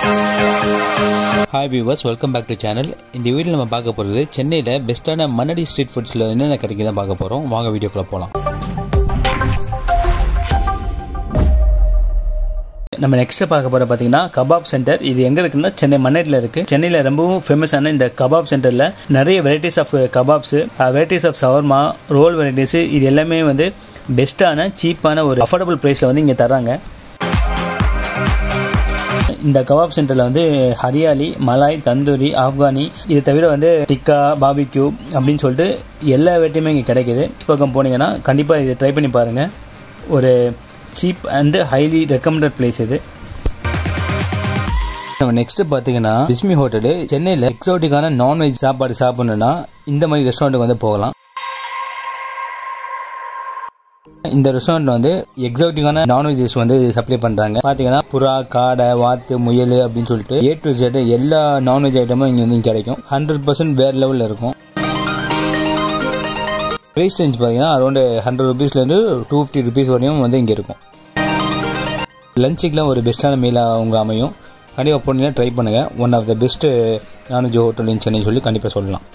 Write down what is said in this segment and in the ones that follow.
Hi viewers, welcome back to channel. இந்த வீடியோல நம்ம பார்க்க போறது சென்னையில பெஸ்டான மன்னடி ஸ்ட்ரீட் ஃபுட்ஸ்ல என்னென்ன கிடைக்குதுன்னு பார்க்க போறோம். வாங்க வீடியோக்குள்ள போலாம். நம்ம நெக்ஸ்ட் பார்க்க போற பாத்தீங்கன்னா கபாப் சென்டர். இது எங்க இருக்குன்னா சென்னை மன்னடில இருக்கு. சென்னையில ரொம்பவும் ஃபேமஸான இந்த கபாப் சென்டர்ல நிறைய varieties of kebabs, varieties of shawarma, roll varieties இது எல்லாமே வந்து பெஸ்டான சீப்பான ஒரு அஃபோர்டபுள் பிரைஸ்ல வந்து இங்க தராங்க. இந்த கபாப் சென்டரில் வந்து ஹரியாலி, மலாய், தந்தூரி, ஆப்கானி இது தவிர வந்து டிக்கா, பாபிக்யூ அப்படின்னு சொல்லிட்டு எல்லா வெரைட்டியுமே இங்கே கிடைக்கிது. பக்கம் போனீங்கன்னா கண்டிப்பாக இதை ட்ரை பண்ணி பாருங்கள். ஒரு cheap and highly recommended place இது. நம்ம நெக்ஸ்ட் பார்த்தீங்கன்னா பிஸ்மி ஹோட்டலு. சென்னையில் எக்ஸாட்டிக்கான நான்வெஜ் சாப்பாடு சாப்பிடணுன்னா இந்த மாதிரி ரெஸ்டாரண்ட்டுக்கு வந்து போகலாம். இந்த ரெஸ்டாரண்ட் வந்து எக்ஸாட்டிக்கான நான்வெஜஸ் வந்து சப்ளை பண்றாங்க. பாத்தீங்கன்னா புறா, காடை, வாத்து, முயல் அப்படின்னு சொல்லிட்டு A to Z எல்லா நான்வெஜ் ஐட்டமும் இங்க வந்து கிடைக்கும். 100% வேற லெவல்ல இருக்கும். பிரைஸ் ரேஞ்ச் பாத்தீங்கன்னா அரௌண்ட் 100 rupeesல இருந்து 250 rupees வரையும் வந்து இங்க இருக்கும். லஞ்சுக்குலாம் ஒரு பெஸ்டான மீலா உங்க அமையும். கண்டிப்பா போனீங்கன்னா ட்ரை பண்ணுங்க. One of the best nonveg hotel in Chennai சொல்லி கண்டிப்பா சொல்லலாம்.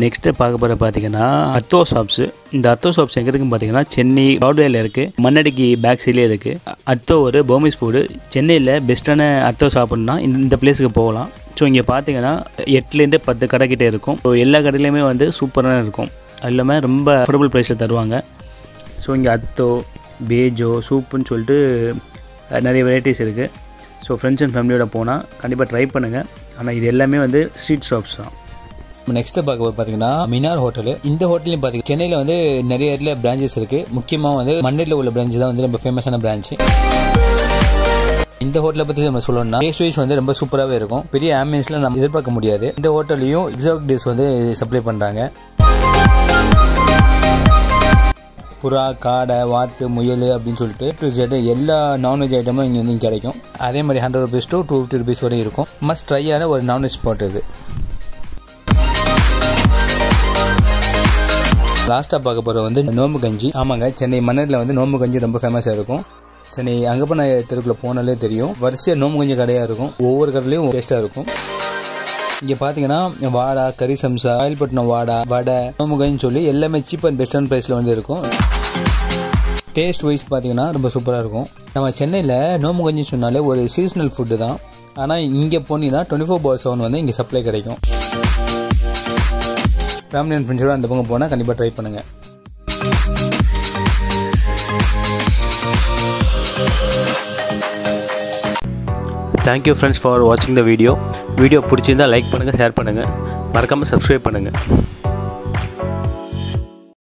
நெக்ஸ்ட் பார்க்க போகிற பார்த்தீங்கன்னா அத்தோ ஷாப்ஸ். இந்த அத்தோ ஷாப்ஸ் எங்கே இருக்குன்னு பார்த்தீங்கன்னா சென்னை ப்ராட்வேல இருக்குது. மன்னடிக்கு பேக் சைட்லேயே இருக்குது. அத்தோ ஒரு பர்மீஸ் ஃபுட்டு. சென்னையில் பெஸ்ட்டான அத்தோ சாப்பிட்ணுன்னா இந்த பிளேஸுக்கு போகலாம். ஸோ இங்கே பார்த்தீங்கன்னா 8லேருந்து 10 கடை கிட்டே இருக்கும். ஸோ எல்லா கடையிலையுமே வந்து சூப்பராக இருக்கும். அது இல்லாமல் ரொம்ப அஃபோர்டபுள் ப்ரைஸில் தருவாங்க. ஸோ இங்கே அத்தோ, பேஜோ, சூப்புன்னு சொல்லிட்டு நிறைய வெரைட்டிஸ் இருக்குது. ஸோ ஃப்ரெண்ட்ஸ் அண்ட் ஃபேமிலியோட போனால் கண்டிப்பாக ட்ரை பண்ணுங்கள். ஆனால் இது எல்லாமே வந்து ஸ்ட்ரீட் ஷாப்ஸ் தான். நெக்ஸ்ட் பார்க்க பார்த்தீங்கன்னா மினார் ஹோட்டல். இந்த ஹோட்டலையும் பார்த்தீங்கன்னா சென்னையில் வந்து நிறைய இடத்துல பிரான்ச்சஸ் இருக்கு. முக்கியமாக வந்து மன்னடியில் உள்ள பிரான்ச் தான் வந்து ரொம்ப ஃபேமஸான பிரான்ச். இந்த ஹோட்டலை பற்றி நம்ம சொல்லணும்னா டேஸ்ட் வைஸ் வந்து ரொம்ப சூப்பராகவே இருக்கும். பெரிய ஆம்பியன்ஸ்ல நம்ம எதிர்பார்க்க முடியாது. இந்த ஹோட்டலையும் எக்ஸாக்ட் டிஷ் வந்து சப்ளை பண்றாங்க. புறா, காடை, வாத்து, முயல் அப்படின்னு சொல்லிட்டு A to Z எல்லா நான்வெஜ் ஐட்டமும் இங்கே வந்து கிடைக்கும். அதே மாதிரி 100 rupees to 250 rupees வரையும் இருக்கும். மஸ்ட் ட்ரையான ஒரு நான்வெஜ் ஸ்பாட் இது. லாஸ்ட்டாக பார்க்க போகிற வந்து நோம்பு கஞ்சி. ஆமாங்க, சென்னை மன்னடில் வந்து நோம்பு கஞ்சி ரொம்ப ஃபேமஸாக இருக்கும். சென்னை அங்கப்பண்ண தெருக்குள்ள போனாலே தெரியும். வரிசையாக நோம்பு கஞ்சி கடையாக இருக்கும். ஒவ்வொரு கடையிலையும் டேஸ்ட்டாக இருக்கும். இங்கே பார்த்தீங்கன்னா வாடா, கறி சம்சா, காயல்பட்டினம் வாடா, வடை, நோம்பு கஞ்சின்னு சொல்லி எல்லாமே சீப் அண்ட் பெஸ்டான ப்ரைஸில் வந்து இருக்கும். டேஸ்ட் வைஸ் பார்த்தீங்கன்னா ரொம்ப சூப்பராக இருக்கும். நம்ம சென்னையில் நோம்பு கஞ்சி சொன்னாலே ஒரு சீசனல் ஃபுட்டு தான். ஆனால் இங்கே போனீங்கன்னா 24/7 வந்து இங்கே சப்ளை கிடைக்கும். ஃபேமிலி அண்ட் ஃப்ரெண்ட்ஸோட அந்த பக்கம் போனால் கண்டிப்பாக ட்ரை பண்ணுங்கள். தேங்க்யூ ஃப்ரெண்ட்ஸ் ஃபார் வாட்சிங் த வீடியோ. வீடியோ பிடிச்சிருந்தால் லைக் பண்ணுங்கள், ஷேர் பண்ணுங்கள், மறக்காமல் சப்ஸ்கிரைப் பண்ணுங்கள்.